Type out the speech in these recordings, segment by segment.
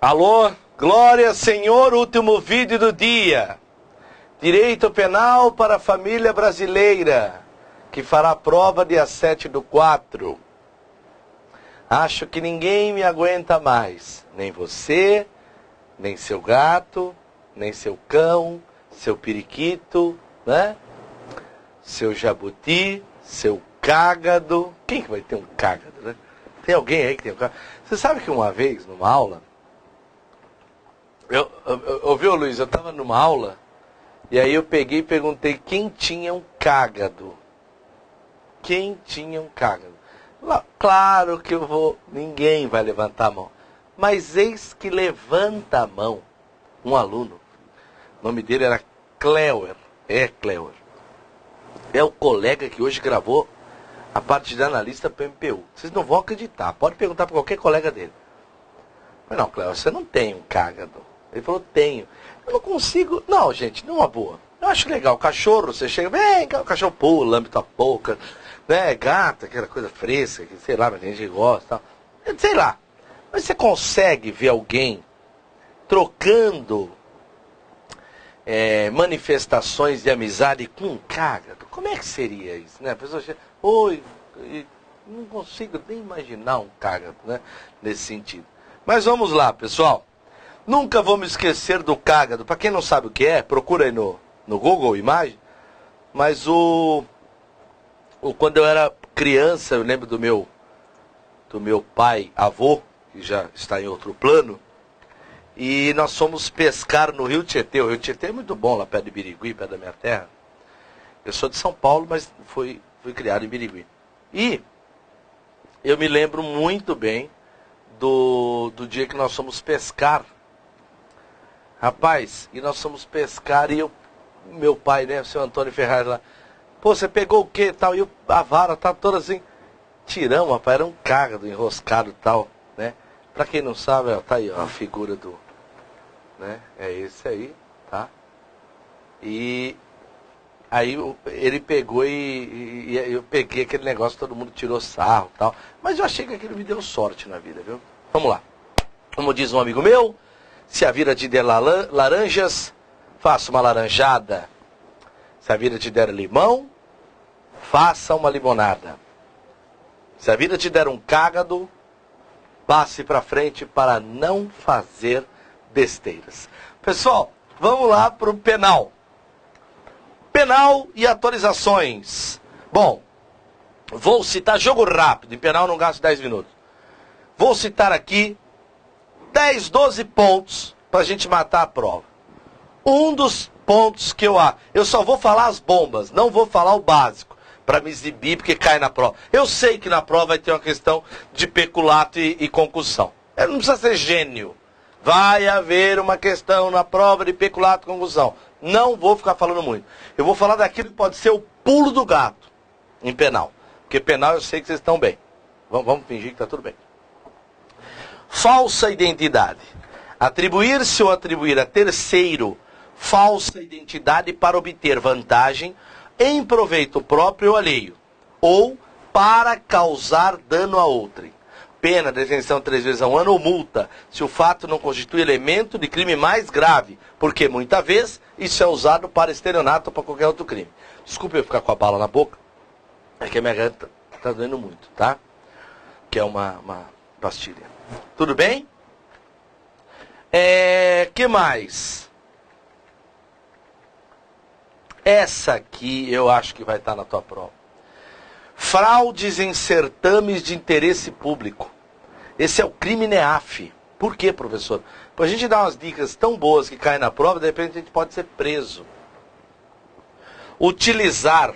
Alô, glória, Senhor, último vídeo do dia. Direito penal para a família brasileira, que fará prova dia 7/4. Acho que ninguém me aguenta mais, nem você, nem seu gato, nem seu cão, seu periquito, né? Seu jabuti, seu cágado. Quem que vai ter um cágado, né? Tem alguém aí que tem um cágado? Você sabe que uma vez, numa aula, ouviu, Luiz? Eu estava numa aula, e aí eu peguei e perguntei quem tinha um cágado. Quem tinha um cágado? Claro que ninguém vai levantar a mão. Mas eis que levanta a mão um aluno. O nome dele era Cleuer. Cleuer. É o colega que hoje gravou a parte de analista para o MPU. Vocês não vão acreditar. Pode perguntar para qualquer colega dele. Mas não, Cleuer, você não tem um cágado. Ele falou, tenho. Eu não consigo. Não, gente, não é uma boa. Eu acho legal. O cachorro, você chega, vem, o cachorro pula, lambe tua boca. Né, gato, aquela coisa fresca, que sei lá, mas tem gente que gosta, tal. Sei lá. Mas você consegue ver alguém trocando manifestações de amizade com um cágado? Como é que seria isso, né? A pessoa chega, oi, não consigo nem imaginar um cágado, né? Nesse sentido. Mas vamos lá, pessoal. Nunca vou me esquecer do cágado. Para quem não sabe o que é, procura aí no Google Imagem. Mas quando eu era criança, eu lembro do meu pai, avô, que já está em outro plano, e nós fomos pescar no Rio Tietê. O Rio Tietê é muito bom, lá perto de Birigui, perto da minha terra. Eu sou de São Paulo, mas fui criado em Birigui. E eu me lembro muito bem do dia que nós fomos pescar. Rapaz, e nós fomos pescar e meu pai, né, o seu Antônio Ferraz lá, pô, você pegou o quê tal? E a vara tá toda assim, tiramos, rapaz, era um cágado enroscado e tal, né? Pra quem não sabe, ó, tá aí, ó, a figura do, né? É esse aí, tá? E aí ele pegou e eu peguei aquele negócio, todo mundo tirou sarro e tal. Mas eu achei que aquilo me deu sorte na vida, viu? Vamos lá. Como diz um amigo meu, se a vida te der laranjas, faça uma laranjada. Se a vida te der limão, faça uma limonada. Se a vida te der um cágado, passe para frente para não fazer besteiras. Pessoal, vamos lá para o penal. Penal e atualizações. Bom, vou citar jogo rápido. Em penal não gasto 10 minutos. Vou citar aqui 10, 12 pontos para a gente matar a prova. Um dos pontos que eu só vou falar as bombas, não vou falar o básico, para me exibir, porque cai na prova. Eu sei que na prova vai ter uma questão de peculato e concussão. Não precisa ser gênio. Vai haver uma questão na prova de peculato e concussão. Não vou ficar falando muito. Eu vou falar daquilo que pode ser o pulo do gato em penal. Porque penal eu sei que vocês estão bem. Vamos fingir que está tudo bem. Falsa identidade. Atribuir-se ou atribuir a terceiro falsa identidade para obter vantagem em proveito próprio ou alheio, ou para causar dano a outrem. Pena, detenção 3 vezes a 1 ano ou multa, se o fato não constitui elemento de crime mais grave, porque muitas vezes isso é usado para estelionato ou para qualquer outro crime. Desculpe eu ficar com a bala na boca, é que a minha garganta está doendo muito, tá? Que é uma pastilha. Tudo bem? Que mais? Essa aqui eu acho que vai estar na tua prova. Fraudes em certames de interesse público. Esse é o crime NEAF. Por quê, professor? Para a gente dar umas dicas tão boas que caem na prova, de repente a gente pode ser preso. Utilizar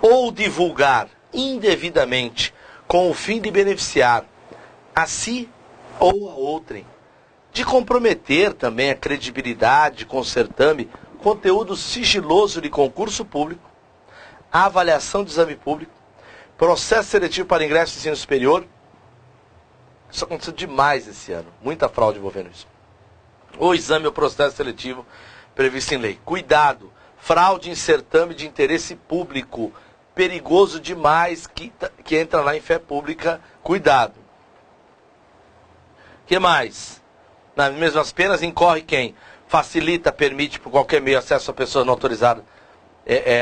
ou divulgar indevidamente com o fim de beneficiar a si ou a outrem. De comprometer também a credibilidade com o certame, conteúdo sigiloso de concurso público, avaliação de exame público, processo seletivo para ingresso em ensino superior. Isso aconteceu demais esse ano. Muita fraude envolvendo isso. O exame ou processo seletivo previsto em lei. Cuidado. Fraude em certame de interesse público. Perigoso demais que entra lá em fé pública. Cuidado. O que mais? nas mesmas penas, incorre quem facilita, permite por qualquer meio acesso a pessoas não autorizadas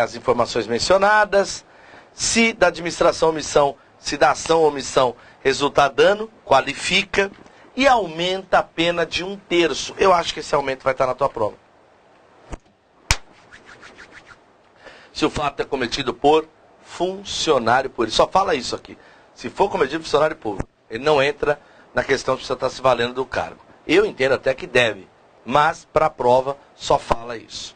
as informações mencionadas. Se da administração ou omissão, se da ação ou omissão resultar dano, qualifica e aumenta a pena de 1/3. Eu acho que esse aumento vai estar na tua prova. Se o fato é cometido por funcionário público. Só fala isso aqui. Se for cometido por funcionário público, ele não entra na questão de você estar se valendo do cargo. Eu entendo até que deve, mas para a prova só fala isso.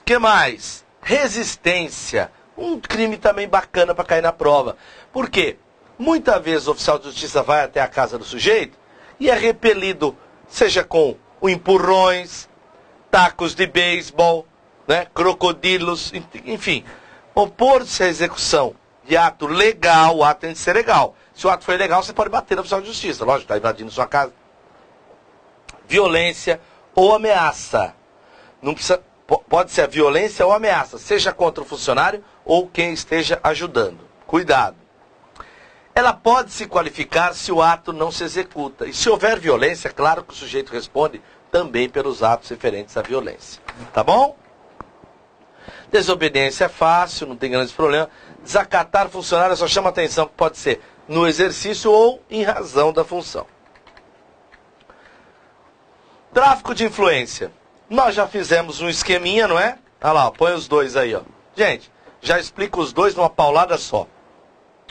O que mais? Resistência. Um crime também bacana para cair na prova. Por quê? Muitas vezes o oficial de justiça vai até a casa do sujeito e é repelido, seja com empurrões, tacos de beisebol, né, crocodilos, enfim. Opor-se à execução de ato legal, o ato tem de ser legal. Se o ato for ilegal, você pode bater no oficial de justiça. Lógico, está invadindo sua casa. Violência ou ameaça. Não precisa, pode ser a violência ou ameaça, seja contra o funcionário ou quem esteja ajudando. Cuidado. Ela pode se qualificar se o ato não se executa. E se houver violência, é claro que o sujeito responde também pelos atos referentes à violência. Tá bom? Desobediência é fácil, não tem grandes problemas. Desacatar funcionário só chama atenção que pode ser no exercício ou em razão da função. Tráfico de influência. Nós já fizemos um esqueminha, não é? Olha lá, põe os dois aí, ó. Gente, já explico os dois numa paulada só.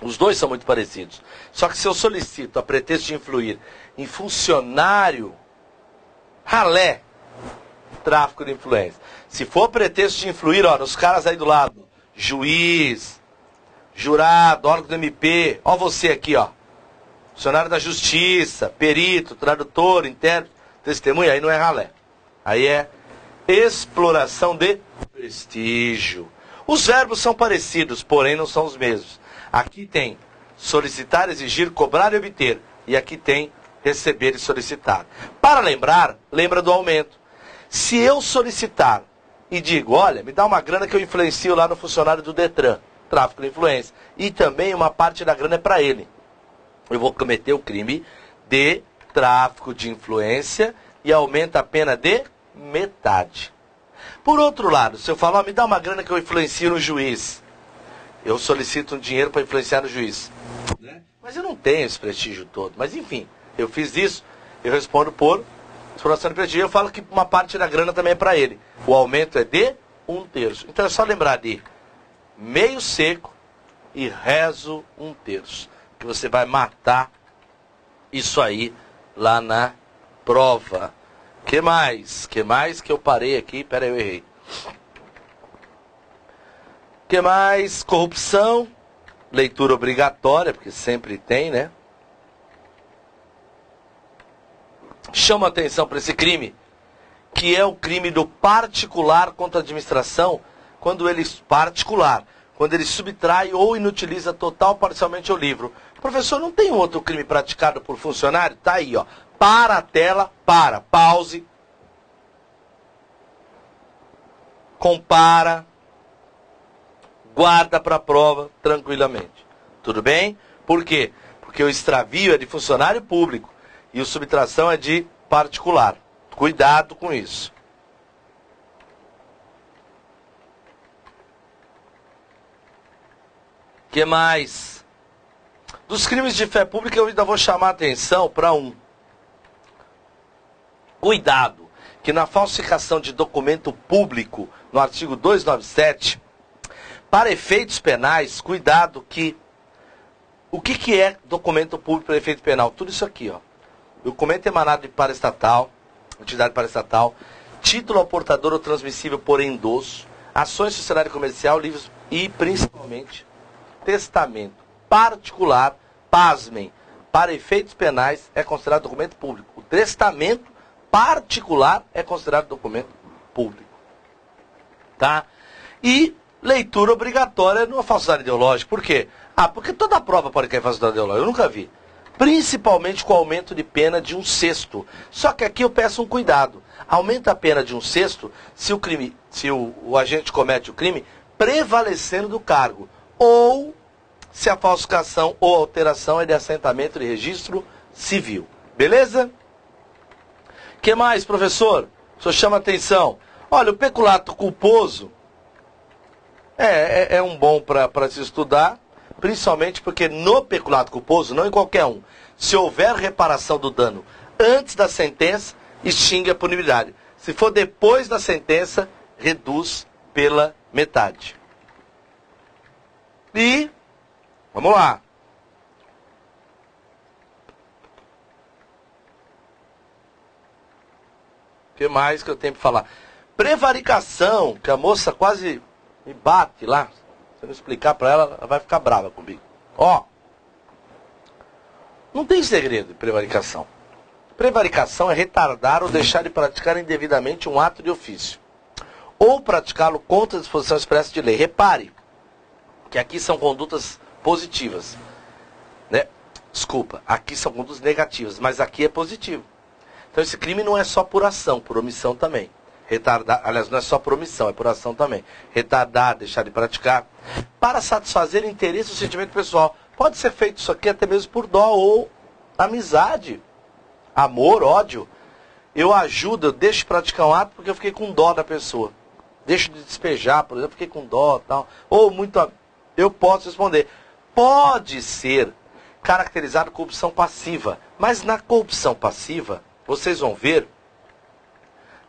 Os dois são muito parecidos. Só que se eu solicito a pretexto de influir em funcionário, ralé, tráfico de influência. Se for pretexto de influir, ó, nos caras aí do lado, juiz, jurado, órgão do MP, ó você aqui, ó, funcionário da justiça, perito, tradutor, intérprete, testemunha, aí não é ralé. Aí é exploração de prestígio. Os verbos são parecidos, porém não são os mesmos. Aqui tem solicitar, exigir, cobrar e obter. E aqui tem receber e solicitar. Para lembrar, lembra do aumento. Se eu solicitar e digo, olha, me dá uma grana que eu influencio lá no funcionário do Detran, tráfico de influência, e também uma parte da grana é para ele, eu vou cometer o crime de tráfico de influência e aumenta a pena de metade. Por outro lado, se eu falar, me dá uma grana que eu influencio no juiz, eu solicito um dinheiro para influenciar no juiz. Né? Mas eu não tenho esse prestígio todo. Mas enfim, eu fiz isso, eu respondo por exploração de prestígio. Eu falo que uma parte da grana também é para ele. O aumento é de 1/3. Então é só lembrar de meio seco e rezo 1/3. Que você vai matar isso aí lá na prova. Que mais? Que mais que eu parei aqui? Pera aí, eu errei. Que mais? Corrupção, leitura obrigatória, porque sempre tem, né? Chama atenção para esse crime, que é o crime do particular contra a administração, quando ele subtrai ou inutiliza total ou parcialmente o livro. Professor, não tem outro crime praticado por funcionário? Tá aí, ó. Para a tela, pause, compara, guarda para a prova tranquilamente. Tudo bem? Por quê? Porque o extravio é de funcionário público e a subtração é de particular. Cuidado com isso. O que mais? Dos crimes de fé pública eu ainda vou chamar a atenção para um. Cuidado, que na falsificação de documento público, no artigo 297, para efeitos penais, cuidado que... O que é documento público para efeito penal? Tudo isso aqui, ó. Documento emanado de paraestatal, entidade paraestatal, título ao portador ou transmissível por endosso, ações de sociedade comercial, livros e, principalmente, testamento particular, pasmem, para efeitos penais é considerado documento público. O testamento particular é considerado documento público. Tá? E leitura obrigatória numa falsidade ideológica. Por quê? Ah, porque toda prova pode cair falsidade ideológica. Eu nunca vi. Principalmente com o aumento de pena de 1/6. Só que aqui eu peço um cuidado. Aumenta a pena de 1/6 se o agente comete o crime prevalecendo do cargo. Ou se a falsificação ou alteração é de assentamento de registro civil. Beleza? Que mais, professor? O senhor chama atenção. Olha, o peculato culposo é um bom para se estudar, principalmente porque no peculato culposo, não em qualquer um, se houver reparação do dano antes da sentença, extingue a punibilidade. Se for depois da sentença, reduz pela metade. E, vamos lá. O que mais que eu tenho para falar? Prevaricação, que a moça quase me bate lá. Se eu não explicar para ela, ela vai ficar brava comigo. Ó, não tem segredo de prevaricação. Prevaricação é retardar ou deixar de praticar indevidamente um ato de ofício, ou praticá-lo contra a disposição expressa de lei. Repare que aqui são condutas positivas, né? Desculpa, aqui são condutas negativas, mas aqui é positivo. Então esse crime não é só por ação, por omissão também. Retardar, aliás, não é só por omissão, é por ação também. Retardar, deixar de praticar, para satisfazer interesse ou sentimento pessoal. Pode ser feito isso aqui até mesmo por dó ou amizade, amor, ódio. Eu ajudo, eu deixo de praticar um ato porque eu fiquei com dó da pessoa. Deixo de despejar, por exemplo, fiquei com dó e tal. Ou muito, eu posso responder. Pode ser caracterizado como corrupção passiva, mas na corrupção passiva, vocês vão ver,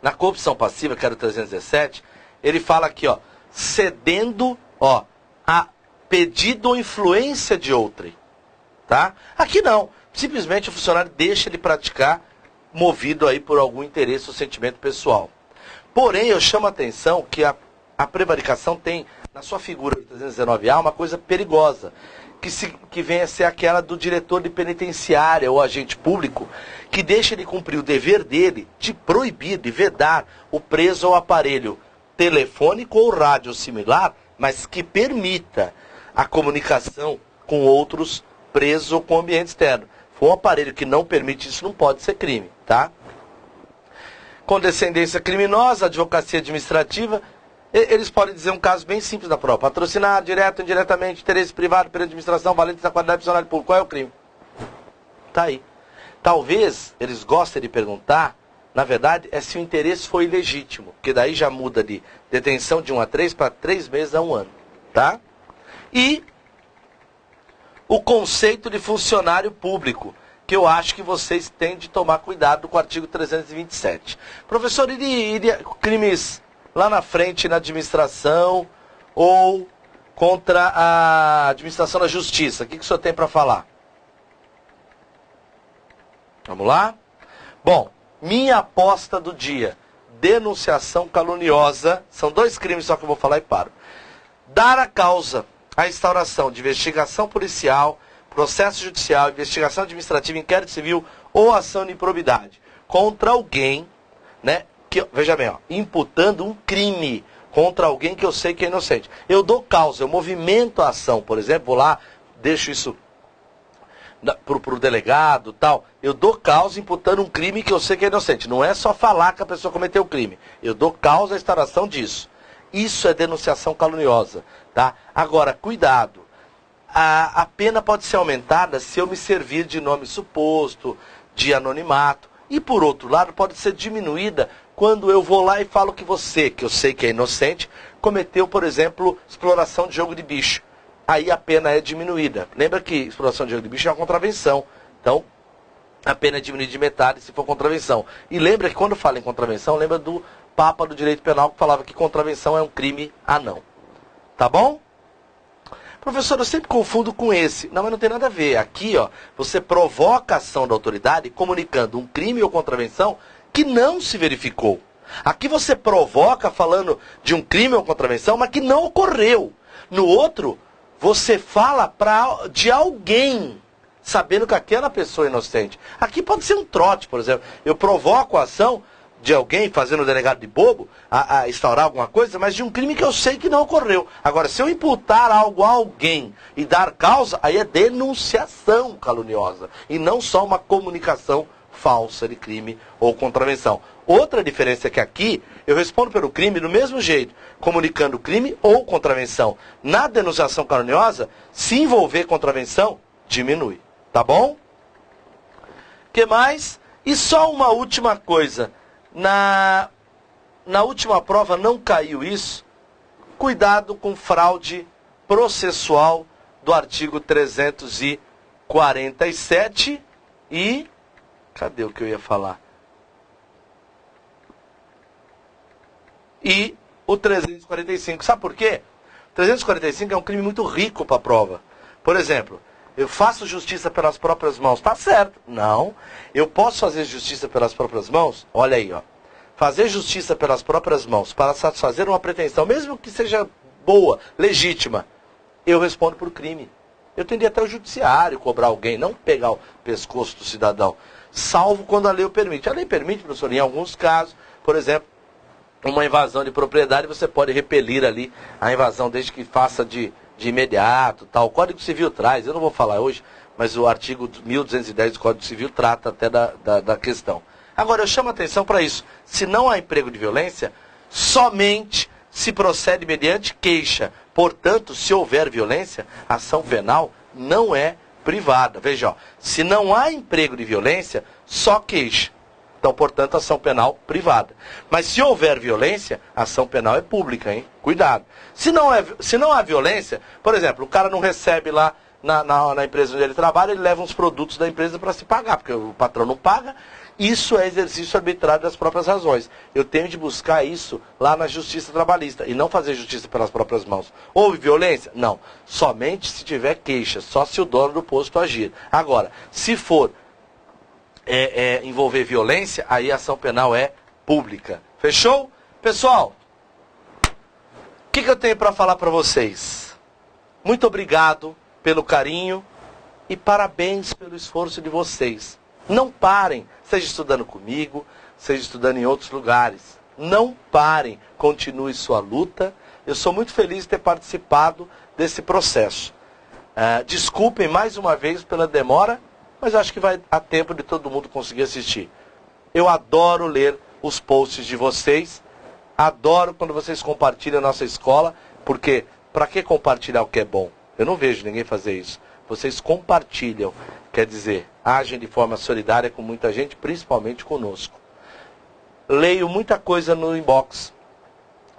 na corrupção passiva, que era o 317, ele fala aqui, ó, cedendo, ó, a pedido ou influência de outrem, tá? Aqui não, simplesmente o funcionário deixa de praticar, movido aí por algum interesse ou sentimento pessoal. Porém, eu chamo a atenção que a prevaricação tem, na sua figura do 319A, uma coisa perigosa, que vem a ser aquela do diretor de penitenciária ou agente público, que deixa de cumprir o dever dele de proibir, de vedar o preso ao aparelho telefônico ou rádio similar, mas que permita a comunicação com outros presos ou com o ambiente externo. For um aparelho que não permite isso, não pode ser crime, tá? Condescendência criminosa, advocacia administrativa. Eles podem dizer um caso bem simples da prova. Patrocinar, direto ou indiretamente, interesse privado pela administração, valente da qualidade funcionário público. Qual é o crime? Tá aí. Talvez eles gostem de perguntar, na verdade, é se o interesse foi ilegítimo. Porque daí já muda de detenção de 1 a 3 para 3 meses a 1 ano. Tá? E o conceito de funcionário público, que eu acho que vocês têm de tomar cuidado com o artigo 327. Professor, iria crimes lá na frente na administração ou contra a administração da justiça? O que o senhor tem para falar? Vamos lá? Bom, minha aposta do dia. Denunciação caluniosa. São 2 crimes só que eu vou falar e paro. Dar a causa à instauração de investigação policial, processo judicial, investigação administrativa, inquérito civil ou ação de improbidade contra alguém, né? Que, veja bem, ó, imputando um crime contra alguém que eu sei que é inocente. Eu dou causa, eu movimento a ação, por exemplo, vou lá, deixo isso para o delegado, tal. Eu dou causa imputando um crime que eu sei que é inocente. Não é só falar que a pessoa cometeu o crime. Eu dou causa à instauração disso. Isso é denunciação caluniosa, tá? Agora, cuidado. A pena pode ser aumentada se eu me servir de nome suposto, de anonimato. E, por outro lado, pode ser diminuída quando eu vou lá e falo que você, que eu sei que é inocente, cometeu, por exemplo, exploração de jogo de bicho. Aí a pena é diminuída. Lembra que exploração de jogo de bicho é uma contravenção. Então, a pena é diminuída de metade se for contravenção. E lembra que quando fala em contravenção, lembra do Papa do Direito Penal que falava que contravenção é um crime anão. Tá bom? Professor, eu sempre confundo com esse. Não, mas não tem nada a ver. Aqui, ó, você provoca a ação da autoridade comunicando um crime ou contravenção que não se verificou. Aqui você provoca falando de um crime ou contravenção, mas que não ocorreu. No outro, você fala de alguém, sabendo que aquela pessoa é inocente. Aqui pode ser um trote, por exemplo. Eu provoco a ação de alguém fazendo o delegado de bobo a instaurar alguma coisa, mas de um crime que eu sei que não ocorreu. Agora, se eu imputar algo a alguém e dar causa, aí é denunciação caluniosa e não só uma comunicação falsa de crime ou contravenção. Outra diferença é que aqui eu respondo pelo crime do mesmo jeito, comunicando crime ou contravenção. Na denunciação caluniosa, se envolver contravenção, diminui. Tá bom? O que mais? E só uma última coisa. Na última prova não caiu isso. Cuidado com fraude processual do artigo 347 e... Cadê o que eu ia falar? E o 345. Sabe por quê? O 345 é um crime muito rico para a prova. Por exemplo, eu faço justiça pelas próprias mãos. Tá certo. Não. Eu posso fazer justiça pelas próprias mãos? Olha aí, ó. Fazer justiça pelas próprias mãos para satisfazer uma pretensão, mesmo que seja boa, legítima, eu respondo por crime. Eu tenderia até o judiciário cobrar alguém, não pegar o pescoço do cidadão. Salvo quando a lei o permite. A lei permite, professor, em alguns casos, por exemplo, uma invasão de propriedade, você pode repelir ali a invasão desde que faça de imediato, tal. O Código Civil traz, eu não vou falar hoje, mas o artigo 1210 do Código Civil trata até da questão. Agora, eu chamo a atenção para isso. Se não há emprego de violência, somente se procede mediante queixa. Portanto, se houver violência, a ação penal não é privada. Veja, ó, se não há emprego de violência, só queixa. Então, portanto, ação penal privada. Mas se houver violência, a ação penal é pública, hein? Cuidado. Se não há violência, por exemplo, o cara não recebe lá na empresa onde ele trabalha, ele leva uns produtos da empresa para se pagar, porque o patrão não paga. Isso é exercício arbitrário das próprias razões. Eu tenho de buscar isso lá na justiça trabalhista e não fazer justiça pelas próprias mãos. Houve violência? Não. Somente se tiver queixa, só se o dono do posto agir. Agora, se for envolver violência, aí a ação penal é pública. Fechou? Pessoal, o que eu tenho para falar para vocês? Muito obrigado pelo carinho e parabéns pelo esforço de vocês. Não parem, seja estudando comigo, seja estudando em outros lugares. Não parem, continue sua luta. Eu sou muito feliz de ter participado desse processo. Desculpem mais uma vez pela demora, mas acho que vai dar tempo de todo mundo conseguir assistir. Eu adoro ler os posts de vocês, adoro quando vocês compartilham a nossa escola, porque para que compartilhar o que é bom? Eu não vejo ninguém fazer isso. Vocês compartilham, quer dizer, agem de forma solidária com muita gente, principalmente conosco. Leio muita coisa no inbox,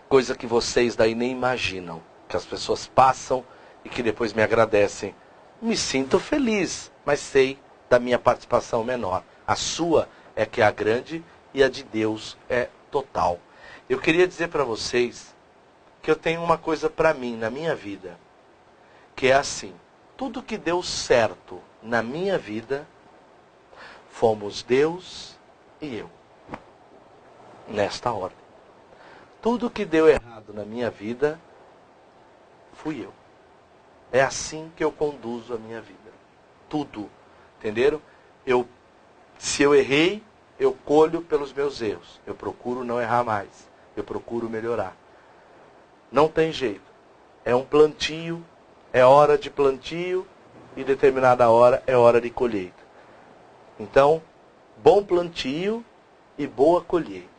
coisa que vocês daí nem imaginam, que as pessoas passam e que depois me agradecem. Me sinto feliz, mas sei da minha participação menor. A sua é que é a grande e a de Deus é total. Eu queria dizer para vocês que eu tenho uma coisa para mim, na minha vida, que é assim: tudo que deu certo na minha vida, fomos Deus e eu. Nesta ordem. Tudo que deu errado na minha vida, fui eu. É assim que eu conduzo a minha vida. Tudo. Entenderam? Se eu errei, eu colho pelos meus erros. Eu procuro não errar mais. Eu procuro melhorar. Não tem jeito. É um plantio, é hora de plantio e determinada hora é hora de colheita. Então, bom plantio e boa colheita.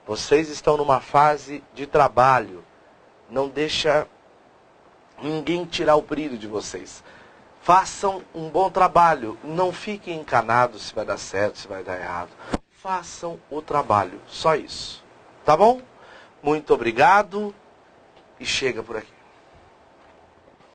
Vocês estão numa fase de trabalho. Não deixa ninguém tirar o brilho de vocês. Façam um bom trabalho. Não fiquem encanados se vai dar certo, se vai dar errado. Façam o trabalho. Só isso. Tá bom? Muito obrigado. E chega por aqui.